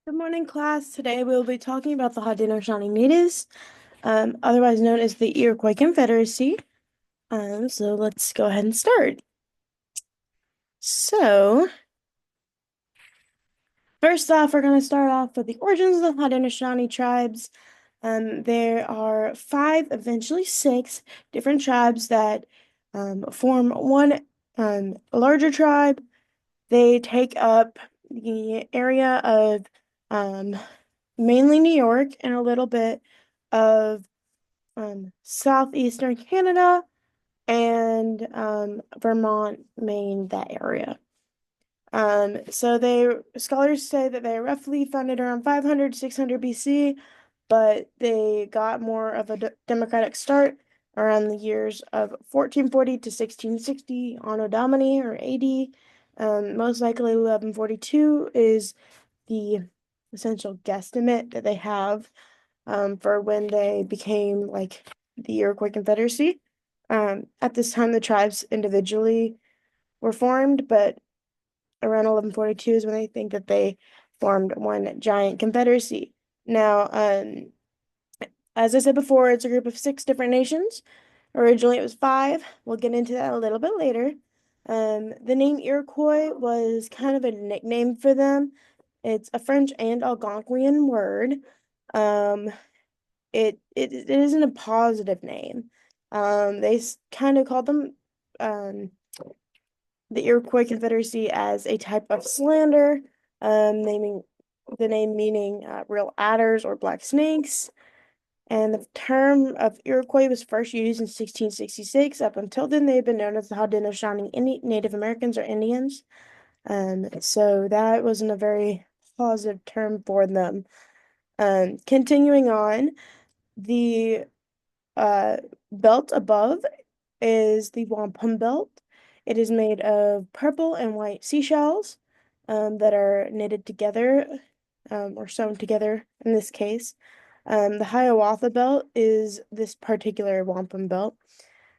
Good morning, class. Today we'll be talking about the Haudenosaunee natives, otherwise known as the Iroquois Confederacy. So let's go ahead and start. So, first off, we're going to start off with the origins of the Haudenosaunee tribes. There are 5, eventually 6, different tribes that form one larger tribe. They take up the area of mainly New York and a little bit of southeastern Canada and Vermont, Maine, that area. So scholars say that they roughly founded around 500, 600 BC, but they got more of a democratic start around the years of 1440 to 1660 Anno Domini or AD. Most likely 1142 is the essential guesstimate that they have for when they became like the Iroquois Confederacy. At this time, the tribes individually were formed, but around 1142 is when they think that they formed one giant confederacy. Now, as I said before, it's a group of 6 different nations. Originally, it was 5. We'll get into that a little bit later. The name Iroquois was kind of a nickname for them. It's a French and Algonquian word. Um, it isn't a positive name. They kind of called them um, the Iroquois Confederacy as a type of slander, naming the name meaning real adders or black snakes. And the term of Iroquois was first used in 1666. Up until then, they've been known as the Haudenosaunee Native Americans or Indians. So that wasn't a very positive term for them. Continuing on, the belt above is the wampum belt. It is made of purple and white seashells that are knitted together or sewn together in this case. The Hiawatha belt is this particular wampum belt.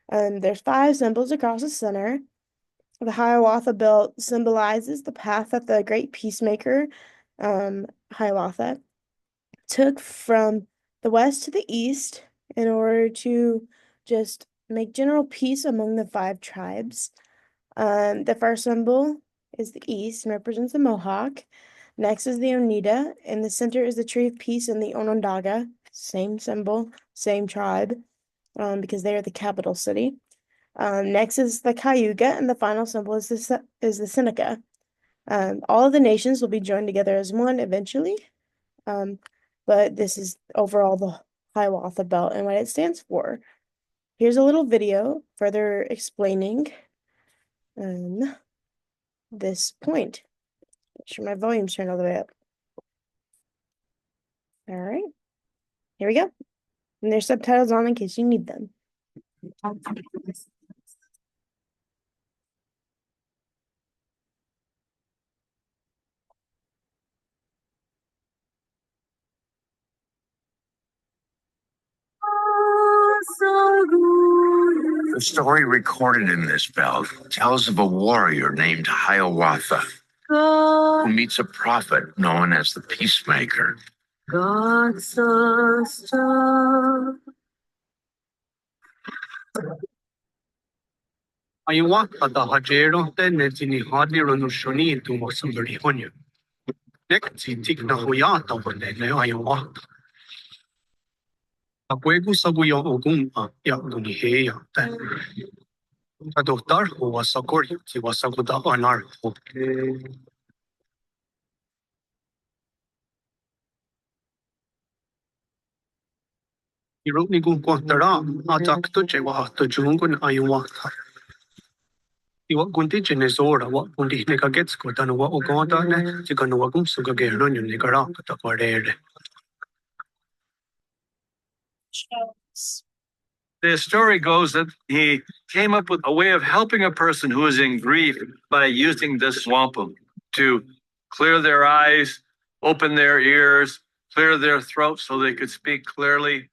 There's 5 symbols across the center. The Hiawatha belt symbolizes the path that the great peacemaker, Hiawatha, took from the west to the east in order to just make general peace among the 5 tribes. The first symbol is the east and represents the Mohawk. Next is the Oneida. In the center is the tree of peace and the Onondaga. Same symbol, same tribe, because they are the capital city. Next is the Cayuga, and the final symbol is the Seneca. All of the nations will be joined together as one eventually. But this is overall the Hiawatha belt and what it stands for. Here's a little video further explaining this point. Make sure my volume's turned all the way up. All right, here we go. And there's subtitles on in case you need them. The story recorded in this belt tells of a warrior named Hiawatha who meets a prophet known as the Peacemaker. Hiawatha da hajero te nezini Haudenosaunee tu mosambari honyo. Nekti tikna huyata wone ne Hiawatha. Akwegu saguyo ogumpa ya duni heya te. Adoktar ho wasakori ti wasaguda anar ho. Irukni gun kwantara atakto che wahato jungun Hiawatha. Iwa gunti chinesora wa gunti nekagets ko tanwa ogonda ne chikano gum sugagerno nyunigara kataparere. The story goes that he came up with a way of helping a person who is in grief by using this wampum to clear their eyes, open their ears, clear their throat so they could speak clearly.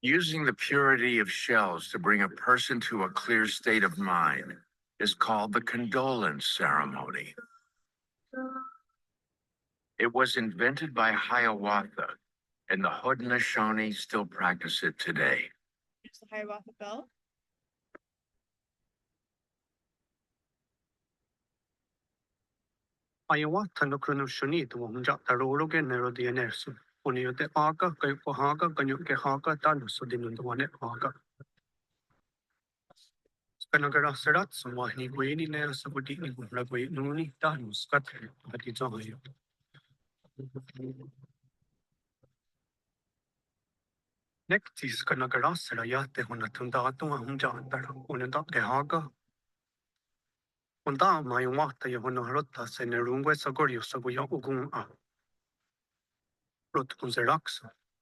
Using the purity of shells to bring a person to a clear state of mind is called the condolence ceremony. It was invented by Hiawatha, and the Haudenosaunee still practice it today. Here's the Hiawatha belt. Hiawatha no Kronoshoni to Wonja Taroroge Nero the Enersu. Only the Aka, Kayohaka, Kanyuke Haka, Tanus, Odin the one Haka. Kanagara Seratsu, Wahini Guini Nels of Udini, Ragway Nuni, Tanus, Catherine, but it's on you. Next is Kanagara Serayate, Honatundatu, Hunja, Unadake Haga. Onda my wata Yavonarota, Senerungue Sagorio Sagoya Ugun A. Rotkunzerax,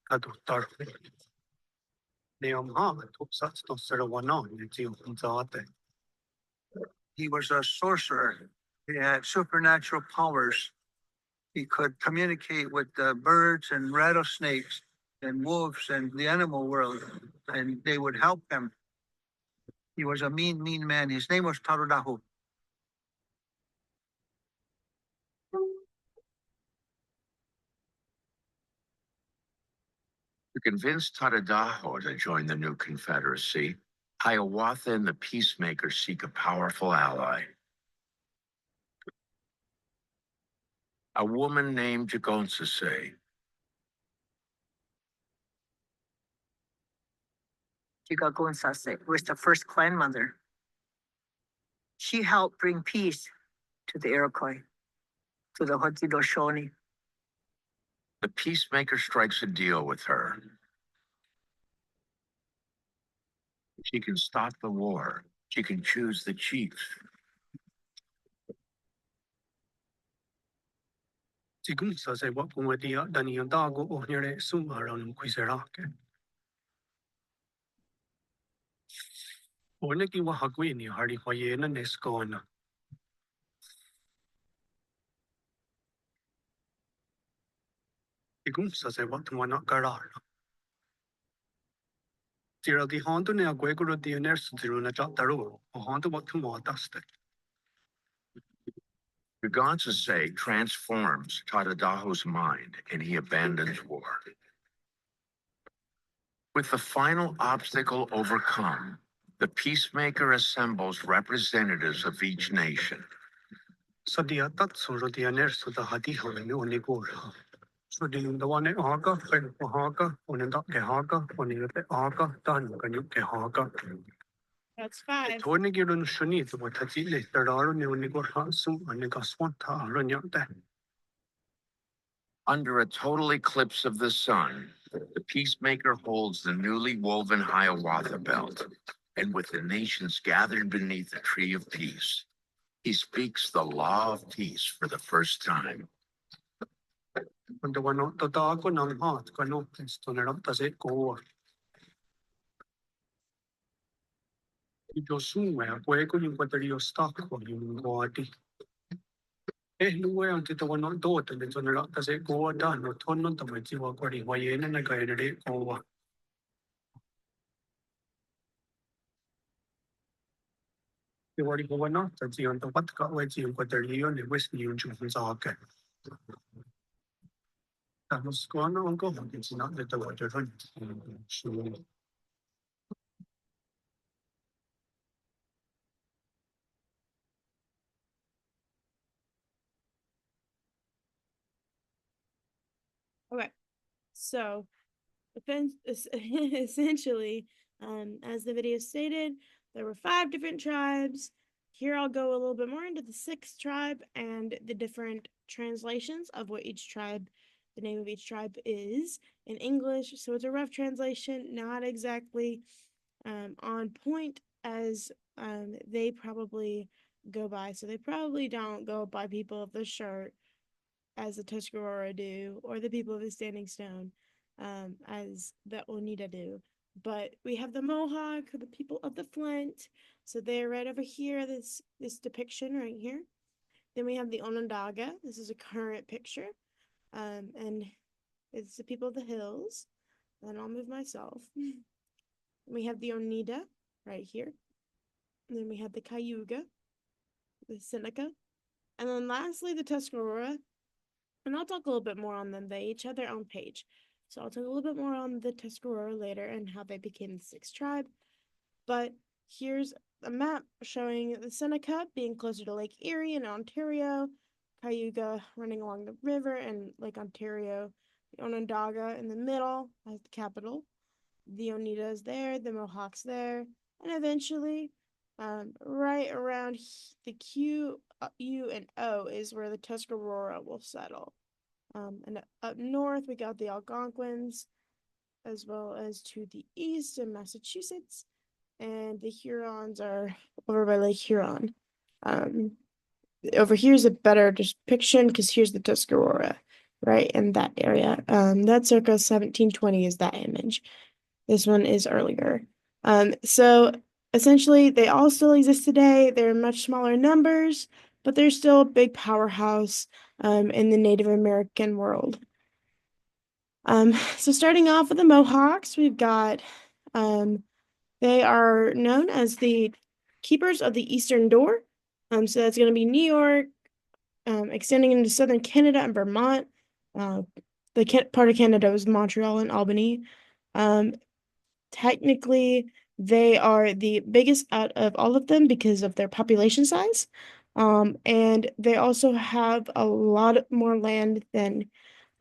Kadutar. Neomha, Topsats to Serawana, Zate. He was a sorcerer. He had supernatural powers. He could communicate with the birds and rattlesnakes and wolves and the animal world, and they would help him. He was a mean, mean man. His name was Tarudahu. To convince Tadadaho to join the new Confederacy, Hiawatha and the Peacemaker seek a powerful ally. A woman named Jagonsase. Jigagonsase was the first clan mother. She helped bring peace to the Iroquois, to the Haudenosaunee. The Peacemaker strikes a deal with her. She can stop the war. She can choose the chief. Sigunsa se Wapumadia, Daniadago, or Nere Sumaran Quizerake. Orneki Wahaguini, Hardy Hoyena Nescona. Sigunsa se Watumana Garara. Tira di Hondo ne Aguegoro di Ners Ziruna Jataru, or Hondo Watuma Dusted. Jagonsase transforms Tadadaho's mind and he abandons war. With the final obstacle overcome, the Peacemaker assembles representatives of each nation. Sadia Tatsuro di Nerso da Hadiho and Unigura. So the one Aga, Haga, Unandake Haga, Uniote Aga, Dan Ganyuke Haga. That's 5. Tornigirun Shunit, what Hatile, Terraro, Unigura, Sum, and Negaswanta, Runyate. Under a total eclipse of the sun, the Peacemaker holds the newly woven Hiawatha belt, and with the nations gathered beneath the tree of peace, he speaks the law of peace for the first time. And the one of the dog on heart, Canopus, Tonerantase Goa. Josume, Quaco, you whether your stock or you guardi. Anyway, until the one not daughter, the Tonerantase Goa done, or Tonon, the Majiwa Quari, Wayan and a guided Goa. You already go on, that's the on the what got wedge you got the Leon, the West New Jones Arca. That was going on, go on, it's not that the water run. Okay, so essentially, as the video stated, there were 5 different tribes. Here I'll go a little bit more into the 6th tribe and the different translations of what each tribe, the name of each tribe is in English. So it's a rough translation, not exactly on point as they probably go by. So they probably don't go by people of the shirt as the Tuscarora do, or the people of the Standing Stone, as the Oneida do. But we have the Mohawk, the people of the Flint. So they're right over here, this depiction right here. Then we have the Onondaga. This is a current picture. And it's the people of the hills. And I'll move myself. We have the Oneida right here. And then we have the Cayuga, the Seneca. And then lastly, the Tuscarora, and I'll talk a little bit more on them. They each have their own page. So I'll talk a little bit more on the Tuscarora later and how they became the sixth tribe. But here's a map showing the Seneca being closer to Lake Erie in Ontario, Cayuga running along the river, and Lake Ontario, the Onondaga in the middle as the capital. The Oneida is there, the Mohawks there, and eventually, right around the Q, U, and O is where the Tuscarora will settle. And up north, we got the Algonquins, as well as to the east in Massachusetts, and the Hurons are over by Lake Huron. Over here's a better depiction because here's the Tuscarora, right in that area. That circa 1720 is that image. This one is earlier. So essentially, they all still exist today. They're in much smaller numbers, but they're still a big powerhouse in the Native American world. So starting off with the Mohawks, we've got they are known as the keepers of the Eastern Door. So that's going to be New York, extending into southern Canada and Vermont. The part of Canada was Montreal and Albany. Technically, they are the biggest out of all of them because of their population size. And they also have a lot more land than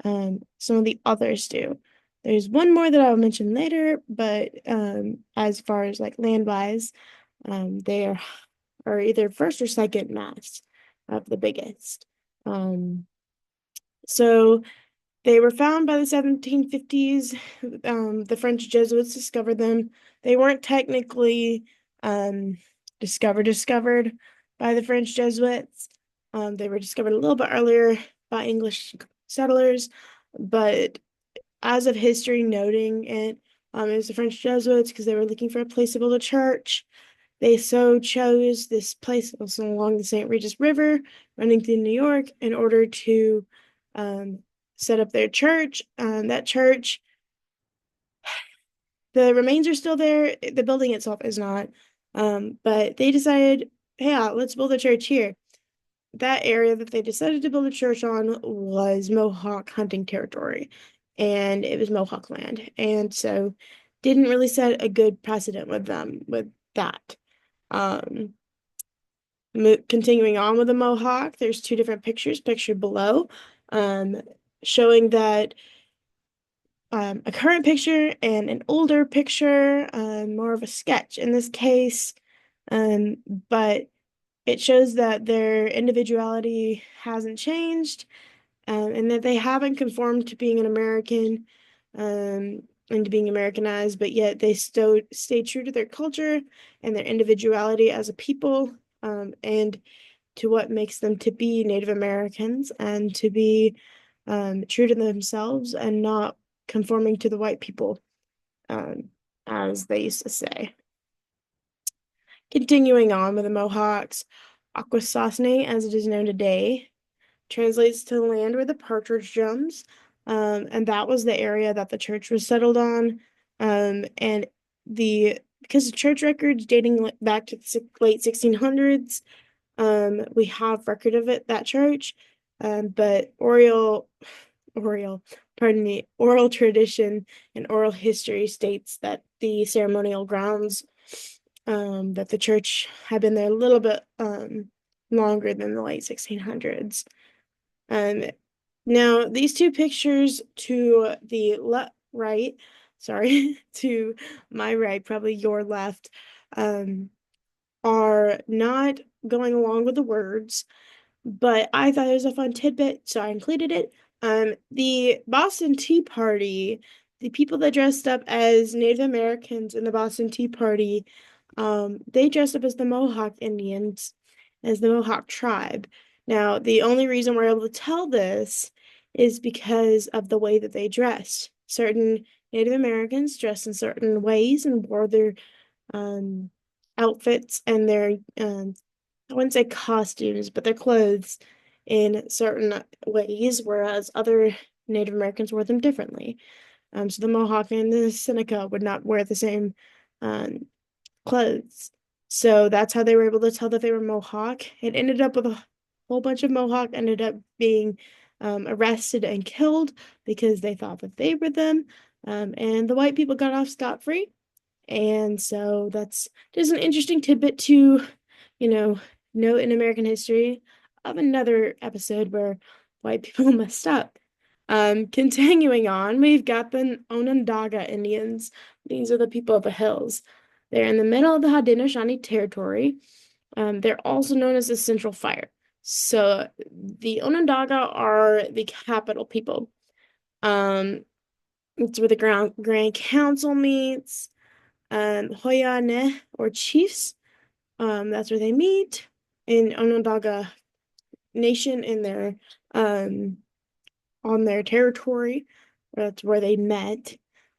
some of the others do. There's one more that I'll mention later, but as far as like land wise, they are either first or second mass of the biggest. So they were found by the 1750s. The French Jesuits discovered them. They weren't technically discovered by the French Jesuits. They were discovered a little bit earlier by English settlers, but as of history noting it, it was the French Jesuits because they were looking for a place to build a church. They so chose this place also along the St. Regis River, running through New York, in order to set up their church. That church, the remains are still there. The building itself is not. But they decided, hey, let's build a church here. That area that they decided to build a church on was Mohawk hunting territory, and it was Mohawk land. And so didn't really set a good precedent with them with that. Continuing on with the Mohawk, there's two different pictures pictured below, showing that a current picture and an older picture, more of a sketch in this case, but it shows that their individuality hasn't changed, and that they haven't conformed to being an American, and to being Americanized, but yet they still stay true to their culture and their individuality as a people, and to what makes them to be Native Americans and to be true to themselves and not conforming to the white people, as they used to say. Continuing on with the Mohawks, Akwesasne, as it is known today, translates to the land where the partridge drums, and that was the area that the church was settled on, and because of church records dating back to the late 1600s, we have record of that church, but pardon me, oral tradition and oral history states that the ceremonial grounds, that the church had been there a little bit longer than the late 1600s. Now these two pictures to the right, sorry, to my right, probably your left, are not going along with the words, but I thought it was a fun tidbit, so I included it. The Boston Tea Party, the people that dressed up as Native Americans in the Boston Tea Party, they dressed up as the Mohawk Indians, as the Mohawk tribe. Now, the only reason we're able to tell this is because of the way that they dressed. Certain Native Americans dressed in certain ways and wore their outfits and their I wouldn't say costumes, but their clothes in certain ways, whereas other Native Americans wore them differently. So the Mohawk and the Seneca would not wear the same clothes. So that's how they were able to tell that they were Mohawk. It ended up with a whole bunch of Mohawk, ended up being arrested and killed because they thought that they were them. And the white people got off scot-free. And so that's just an interesting tidbit to, note in American history of another episode where white people messed up. Continuing on, we've got the Onondaga Indians. These are the people of the hills. They're in the middle of the Haudenosaunee Territory. They're also known as the Central Fire. So the Onondaga are the capital people. It's where the Grand Council meets. Haudenosaunee or chiefs. That's where they meet in Onondaga Nation in their on their territory. That's where they met.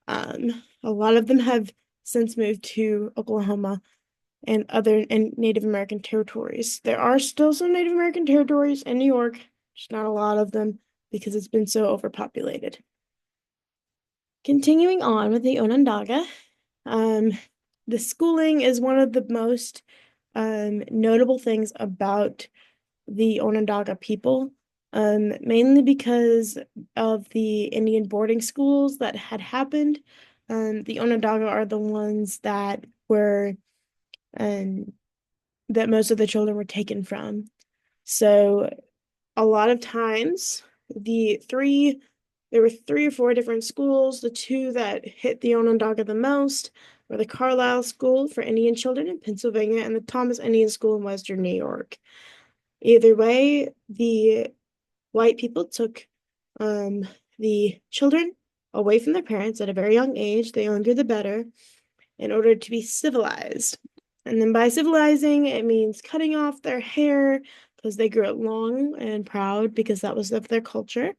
A lot of them have since moved to Oklahoma and other Native American territories. There are still some Native American territories in New York, just not a lot of them because it's been so overpopulated. Continuing on with the Onondaga, the schooling is one of the most notable things about the Onondaga people, mainly because of the Indian boarding schools that had happened. The Onondaga are the ones that were that most of the children were taken from. So a lot of times there were 3 or 4 different schools. The 2 that hit the Onondaga the most were the Carlisle School for Indian Children in Pennsylvania and the Thomas Indian School in Western New York. Either way, the white people took the children away from their parents at a very young age, the younger the better, in order to be civilized. And then by civilizing, it means cutting off their hair because they grew it long and proud because that was of their culture.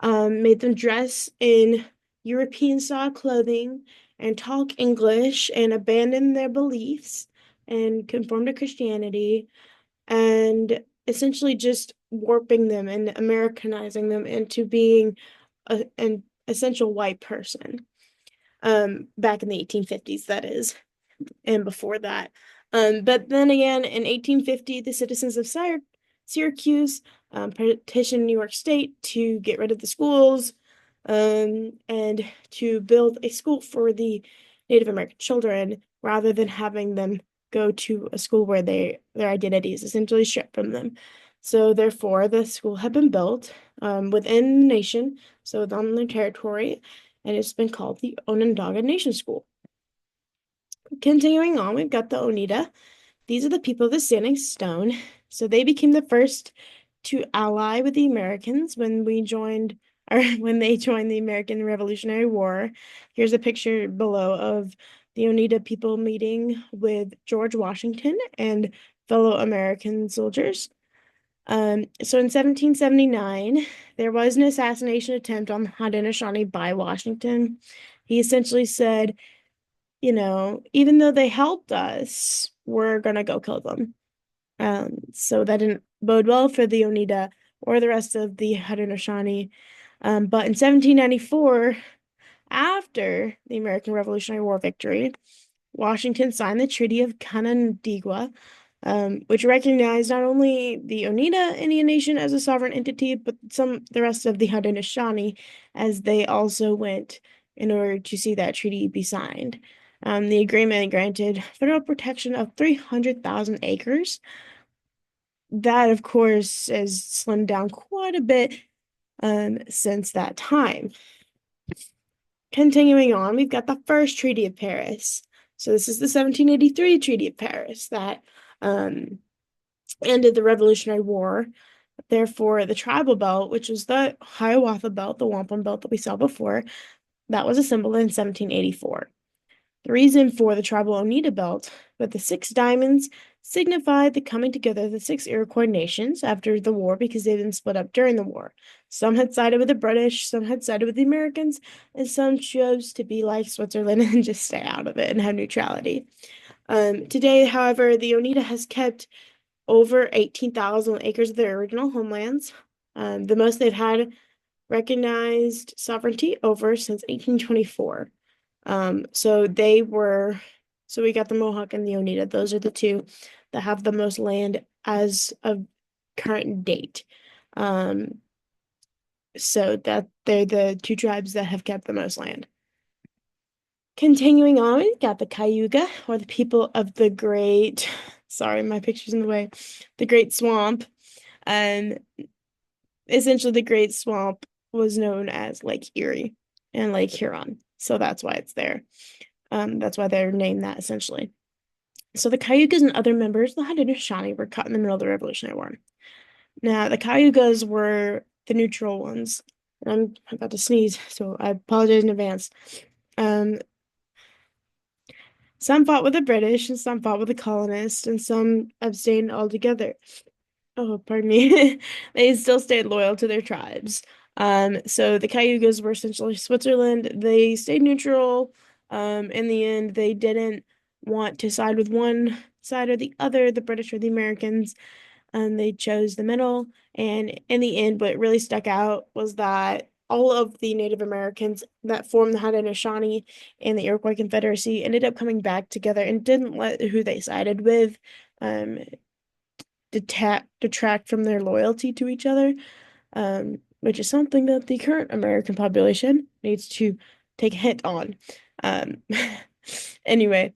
Made them dress in European style clothing and talk English and abandon their beliefs and conform to Christianity, and essentially just warping them and Americanizing them into being an essential white person. Back in the 1850s, that is, and before that. But then again, in 1850, the citizens of Syracuse petitioned New York State to get rid of the schools and to build a school for the Native American children rather than having them go to a school where their identity is essentially stripped from them. So therefore, the school had been built within the nation, so on their territory, and it's been called the Onondaga Nation School. Continuing on, we've got the Oneida. These are the people of the Standing Stone. So they became the first to ally with the Americans when they joined the American Revolutionary War. Here's a picture below of the Oneida people meeting with George Washington and fellow American soldiers. So in 1779, there was an assassination attempt on the Haudenosaunee by Washington. He essentially said, even though they helped us, we're gonna go kill them. So that didn't bode well for the Oneida or the rest of the Haudenosaunee. But in 1794, after the American Revolutionary War victory, Washington signed the Treaty of Canandaigua, which recognized not only the Oneida Indian Nation as a sovereign entity, but the rest of the Haudenosaunee, as they also went in order to see that treaty be signed. The agreement granted federal protection of 300,000 acres. That, of course, has slimmed down quite a bit since that time. Continuing on, we've got the first Treaty of Paris. So this is the 1783 Treaty of Paris that ended the Revolutionary War. Therefore, the tribal belt, which was the Hiawatha belt, the wampum belt that we saw before, that was assembled in 1784. The reason for the tribal Oneida belt, but the 6 diamonds signified the coming together of the 6 Iroquois nations after the war because they'd been split up during the war. Some had sided with the British, some had sided with the Americans, and some chose to be like Switzerland and just stay out of it and have neutrality. Today, however, the Oneida has kept over 18,000 acres of their original homelands, the most they've had recognized sovereignty over since 1824. So we got the Mohawk and the Oneida. Those are the 2 that have the most land as of current date. So that they're the two tribes that have kept the most land. Continuing on, we've got the Cayuga, or the people of the Great, sorry, my picture's in the way, the Great Swamp. And essentially, the Great Swamp was known as Lake Erie and Lake Huron. So that's why it's there. That's why they're named that, essentially. So the Cayugas and other members of the Haudenosaunee were caught in the middle of the Revolutionary War. Now, the Cayugas were the neutral ones. I'm about to sneeze, so I apologize in advance. Um, some fought with the British, and some fought with the colonists, and some abstained altogether. Oh, pardon me. They still stayed loyal to their tribes. So the Cayugas were essentially Switzerland. They stayed neutral. In the end, they didn't want to side with one side or the other, the British or the Americans. They chose the middle. And in the end, what really stuck out was that all of the Native Americans that formed the Haudenosaunee and the Iroquois Confederacy ended up coming back together and didn't let who they sided with um, detract from their loyalty to each other, which is something that the current American population needs to take a hit on. Um, anyway,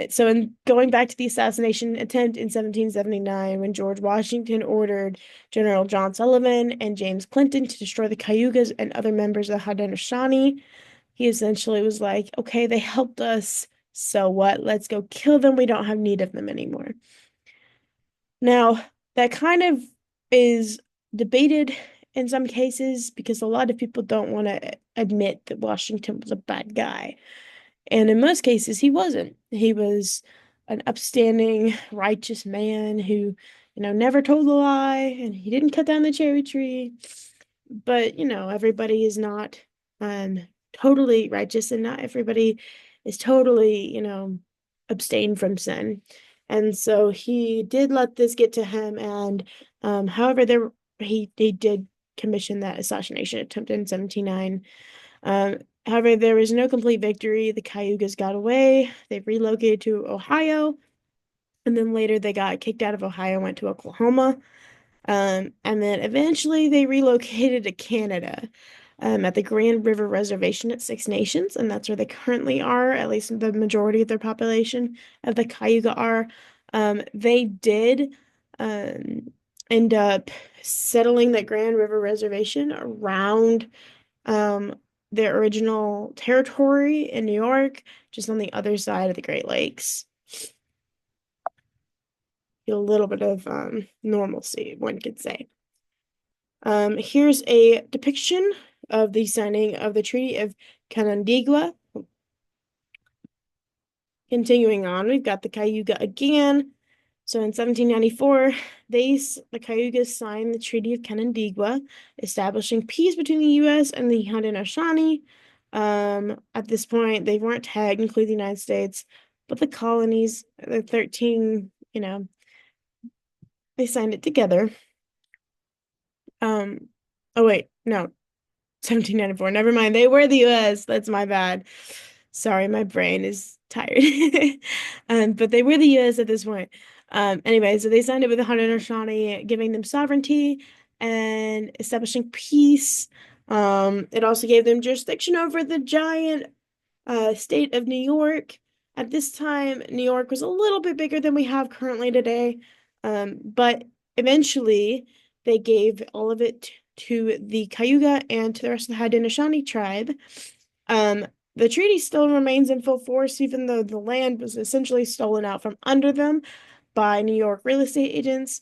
so in going back to the assassination attempt in 1779, when George Washington ordered General John Sullivan and James Clinton to destroy the Cayugas and other members of the Haudenosaunee, he essentially was like, okay, they helped us, so what? Let's go kill them. We don't have need of them anymore. Now, that kind of is debated in some cases because a lot of people don't want to admit that Washington was a bad guy. And in most cases, he wasn't. He was an upstanding, righteous man who, never told a lie and he didn't cut down the cherry tree. But, everybody is not totally righteous and not everybody is totally, abstained from sin. And so he did let this get to him. And however, he did commission that assassination attempt in 1709. However, there was no complete victory. The Cayugas got away. They relocated to Ohio. And then later they got kicked out of Ohio, went to Oklahoma. And then eventually they relocated to Canada, at the Grand River Reservation at Six Nations, and that's where they currently are, at least the majority of their population of the Cayuga are. They did end up settling that Grand River Reservation around their original territory in New York, just on the other side of the Great Lakes. A little bit of normalcy, one could say. Here's a depiction of the signing of the Treaty of Canandaigua. Continuing on, we've got the Cayuga again. So in 1794, the Cayugas signed the Treaty of Canandaigua, establishing peace between the U.S. and the Haudenosaunee. At this point, they weren't technically the United States, but the colonies, the 13, they signed it together. Oh wait, no, 1794. Never mind. They were the US. That's my bad. Sorry, my brain is tired. But they were the US at this point. Anyway, so they signed it with the Haudenosaunee, giving them sovereignty and establishing peace. It also gave them jurisdiction over the giant state of New York. At this time, New York was a little bit bigger than we have currently today. But eventually they gave all of it to the Cayuga and to the rest of the Haudenosaunee tribe. The treaty still remains in full force, even though the land was essentially stolen out from under them by New York real estate agents,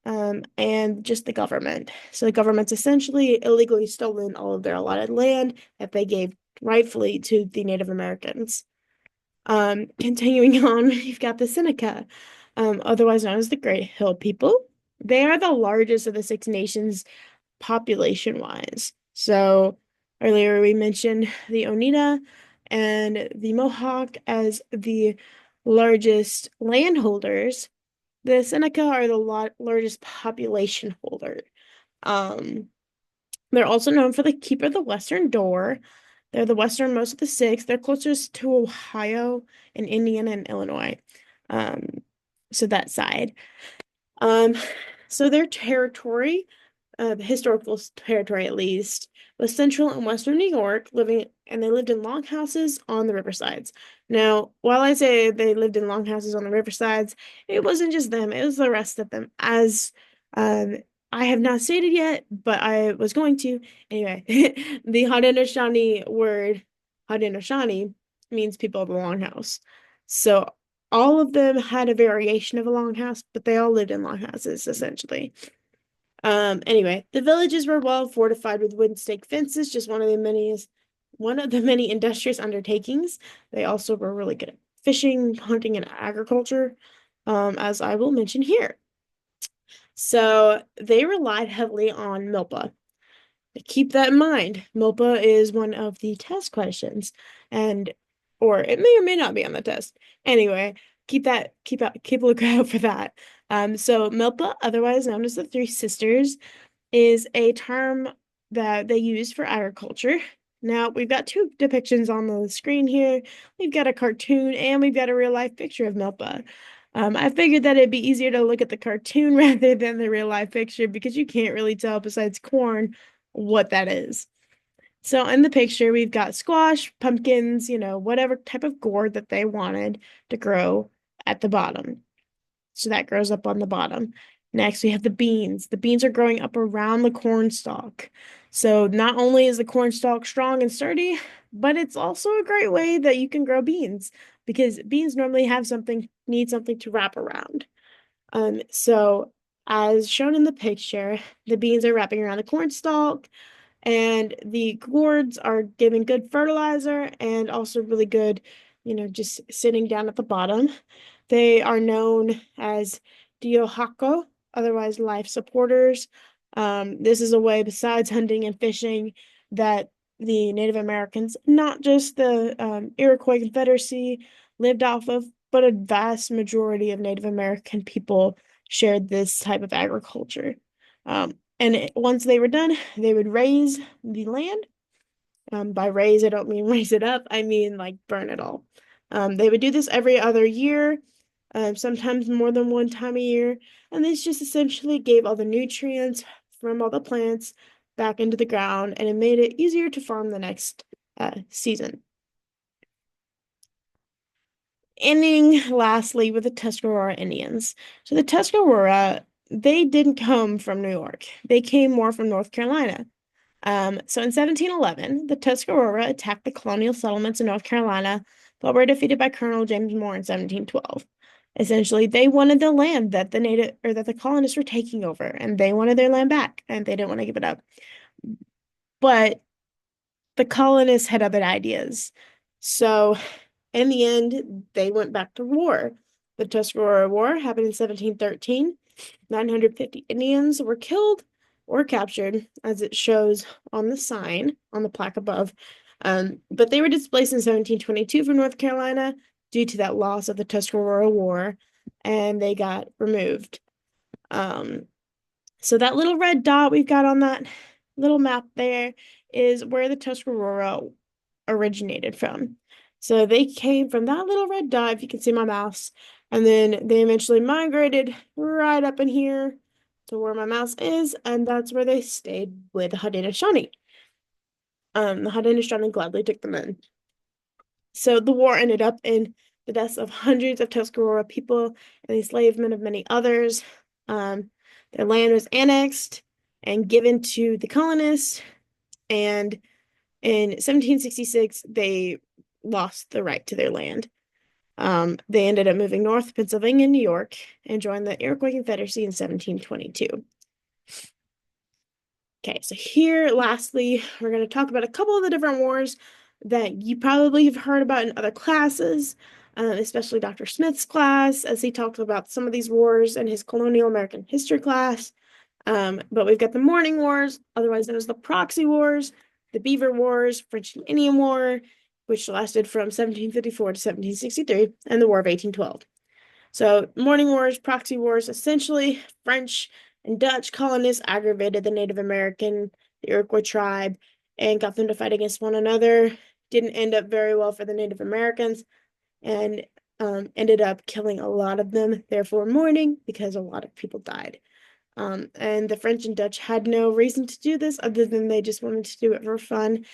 and just the government. So the government's essentially illegally stolen all of their allotted land that they gave rightfully to the Native Americans. Continuing on, you've got the Seneca, otherwise known as the Great Hill People. They are the largest of the Six Nations population-wise. So earlier we mentioned the Oneida and the Mohawk as the largest landholders. The Seneca are the largest population holder. They're also known for the Keeper of the Western Door. They're the westernmost of the six. They're closest to Ohio and Indiana and Illinois. So that side. So their territory historical territory at least, was central and western New York, and they lived in longhouses on the riversides. Now, while I say they lived in longhouses on the riversides, it wasn't just them, it was the rest of them. As um, I have not stated yet, but I was going to. Anyway, the Haudenosaunee word, Haudenosaunee, means people of the longhouse. So all of them had a variation of a longhouse, but they all lived in longhouses, essentially. Anyway, the villages were well fortified with wooden stake fences, just one of the many industrious undertakings. They also were really good at fishing, hunting, and agriculture, as I will mention here. So they relied heavily on milpa. Keep that in mind. Milpa is one of the test questions, and or it may or may not be on the test. Anyway, keep a lookout for that. So milpa, otherwise known as the Three Sisters, is a term that they use for agriculture. Now, we've got two depictions on the screen here. We've got a cartoon and we've got a real life picture of Milpa. I figured that it'd be easier to look at the cartoon rather than the real life picture because you can't really tell, besides corn, what that is. So in the picture, we've got squash, pumpkins, whatever type of gourd that they wanted to grow at the bottom. So that grows up on the bottom. Next, we have the beans. The beans are growing up around the corn stalk. So not only is the corn stalk strong and sturdy, but it's also a great way that you can grow beans because beans normally need something to wrap around. So as shown in the picture, the beans are wrapping around the corn stalk, and the gourds are giving good fertilizer and also really good, just sitting down at the bottom. They are known as diohako, otherwise life supporters. This is a way, besides hunting and fishing, that the Native Americans, not just the Iroquois Confederacy, lived off of, but a vast majority of Native American people shared this type of agriculture. And once they were done, they would raise the land. By raise, I don't mean raise it up, I mean like burn it all. They would do this every other year, sometimes more than one time a year, and this just essentially gave all the nutrients from all the plants back into the ground, and it made it easier to farm the next season. Ending lastly with the Tuscarora Indians. So the Tuscarora, they didn't come from New York. They came more from North Carolina. So in 1711, the Tuscarora attacked the colonial settlements in North Carolina, but were defeated by Colonel James Moore in 1712. Essentially, they wanted the land that the colonists were taking over, and they wanted their land back, and they didn't want to give it up. But the colonists had other ideas. So in the end, they went back to war. The Tuscarora War happened in 1713. 950 Indians were killed or captured, as it shows on the sign on the plaque above. But they were displaced in 1722 from North Carolina due to that loss of the Tuscarora War, and they got removed. So that little red dot we've got on that little map there is where the Tuscarora originated from. So they came from that little red dot, if you can see my mouse, and then they eventually migrated right up in here to where my mouse is, and that's where they stayed with the Haudenosaunee. The Haudenosaunee gladly took them in. So the war ended up in the deaths of hundreds of Tuscarora people and the enslavement of many others. Their land was annexed and given to the colonists, and in 1766, they lost the right to their land. They ended up moving north to Pennsylvania and New York and joined the Iroquois Confederacy in 1722. Okay, so here, lastly, we're going to talk about a couple of the different wars that you probably have heard about in other classes, especially Dr. Smith's class, as he talked about some of these wars in his colonial American history class. But we've got the Morning Wars, otherwise known as the Proxy Wars, the Beaver Wars, French and Indian War, which lasted from 1754 to 1763, and the War of 1812. So, Morning Wars, Proxy Wars, essentially French and Dutch colonists aggravated the Native American, the Iroquois tribe, and got them to fight against one another. Didn't end up very well for the Native Americans, and ended up killing a lot of them, therefore mourning, because a lot of people died. And the French and Dutch had no reason to do this other than they just wanted to do it for fun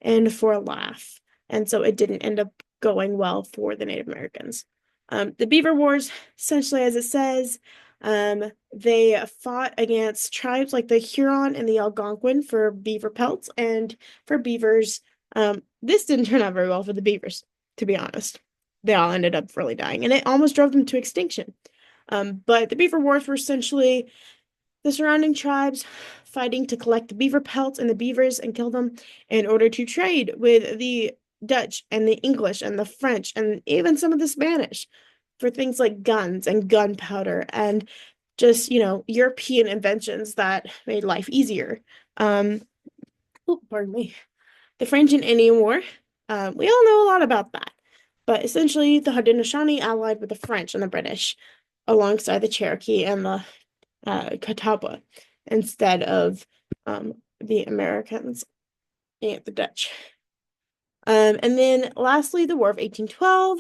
and for a laugh. And so it didn't end up going well for the Native Americans. The Beaver Wars, essentially, as it says, they fought against tribes like the Huron and the Algonquin for beaver pelts and for beavers. This didn't turn out very well for the beavers, to be honest. They all ended up really dying, and it almost drove them to extinction. But the Beaver Wars were essentially the surrounding tribes fighting to collect the beaver pelts and the beavers and kill them in order to trade with the Dutch and the English and the French and even some of the Spanish for things like guns and gunpowder and just, European inventions that made life easier. Pardon me. The French and Indian War. We all know a lot about that. But essentially, the Haudenosaunee allied with the French and the British alongside the Cherokee and the Catawba instead of the Americans and the Dutch. And then lastly, the War of 1812.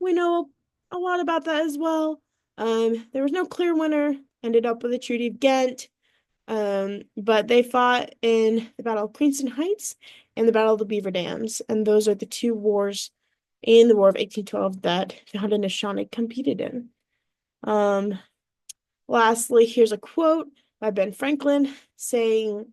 We know a lot about that as well. There was no clear winner, ended up with the Treaty of Ghent. But they fought in the Battle of Queenston Heights and the Battle of the Beaver Dams. And those are the two wars in the War of 1812 that the Haudenosaunee competed in. Lastly, here's a quote by Ben Franklin saying,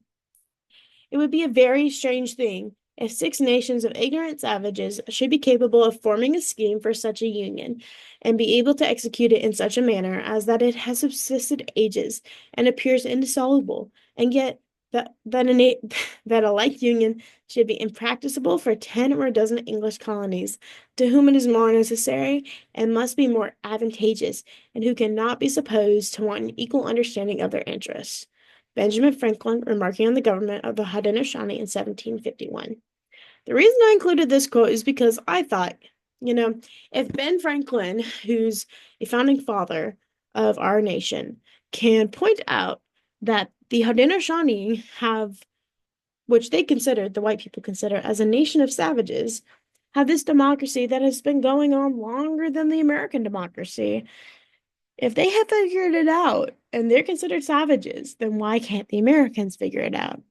"It would be a very strange thing if 6 nations of ignorant savages should be capable of forming a scheme for such a union, and be able to execute it in such a manner as that it has subsisted ages and appears indissoluble, and yet that a like union should be impracticable for 10 or a dozen English colonies, to whom it is more necessary and must be more advantageous, and who cannot be supposed to want an equal understanding of their interests." Benjamin Franklin remarking on the government of the Haudenosaunee in 1751. The reason I included this quote is because I thought, if Ben Franklin, who's a founding father of our nation, can point out that the Haudenosaunee have, which they consider, the white people consider, as a nation of savages, have this democracy that has been going on longer than the American democracy. If they have figured it out and they're considered savages, then why can't the Americans figure it out?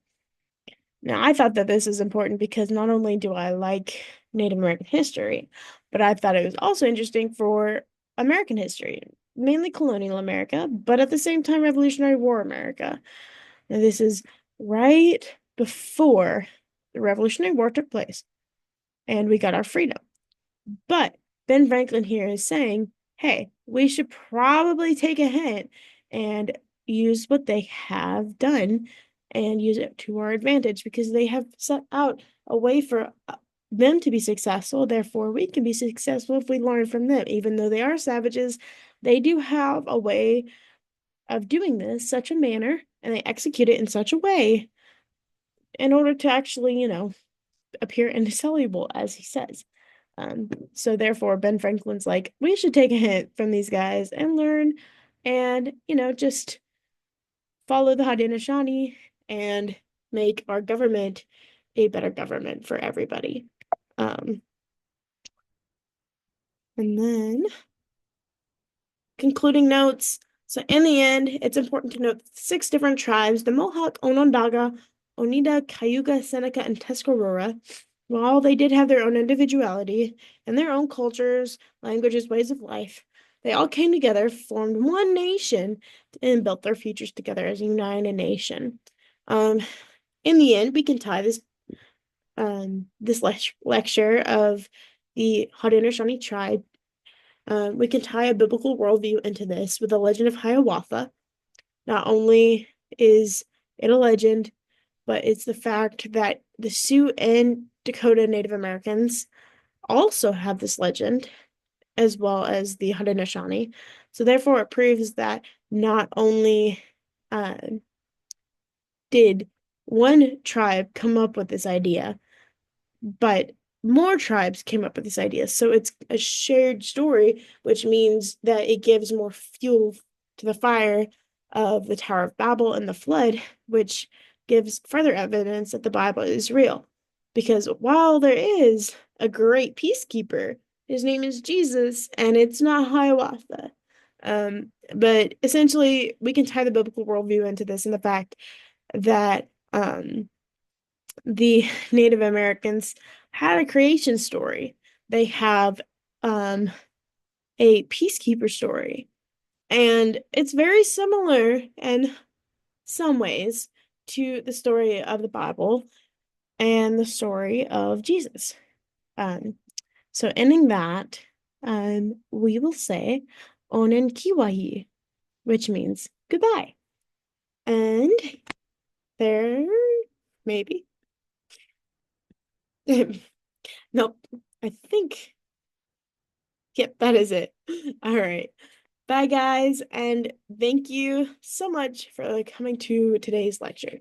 Now, I thought that this is important because not only do I like Native American history, but I thought it was also interesting for American history, mainly colonial America, but at the same time, Revolutionary War America. Now, this is right before the Revolutionary War took place and we got our freedom. But Ben Franklin here is saying, hey, we should probably take a hint and use what they have done and use it to our advantage because they have set out a way for them to be successful. Therefore, we can be successful if we learn from them. Even though they are savages, they do have a way of doing this, such a manner, and they execute it in such a way in order to actually, appear indissoluble, as he says. So therefore, Ben Franklin's like, we should take a hint from these guys and learn and, just follow the Haudenosaunee and make our government a better government for everybody. And then concluding notes. So in the end, it's important to note 6 different tribes, the Mohawk, Onondaga, Oneida, Cayuga, Seneca, and Tuscarora, while they did have their own individuality and their own cultures, languages, ways of life, they all came together, formed one nation, and built their futures together as a united nation. In the end, we can tie this lecture of the Haudenosaunee tribe. We can tie a biblical worldview into this with the legend of Hiawatha. Not only is it a legend, but it's the fact that the Sioux and Dakota Native Americans also have this legend, as well as the Haudenosaunee. So therefore, it proves that not only did one tribe come up with this idea, but more tribes came up with this idea. So it's a shared story, which means that it gives more fuel to the fire of the Tower of Babel and the flood, which gives further evidence that the Bible is real. Because while there is a great peacekeeper, his name is Jesus, and it's not Hiawatha. But essentially, we can tie the biblical worldview into this and the fact that the Native Americans had a creation story. They have a peacekeeper story. And it's very similar in some ways to the story of the Bible and the story of Jesus. Um, so ending that, we will say Onen Kiwahi, which means goodbye. And there, maybe. Nope, I think, yep, that is it. All right. Bye, guys, and thank you so much for coming to today's lecture.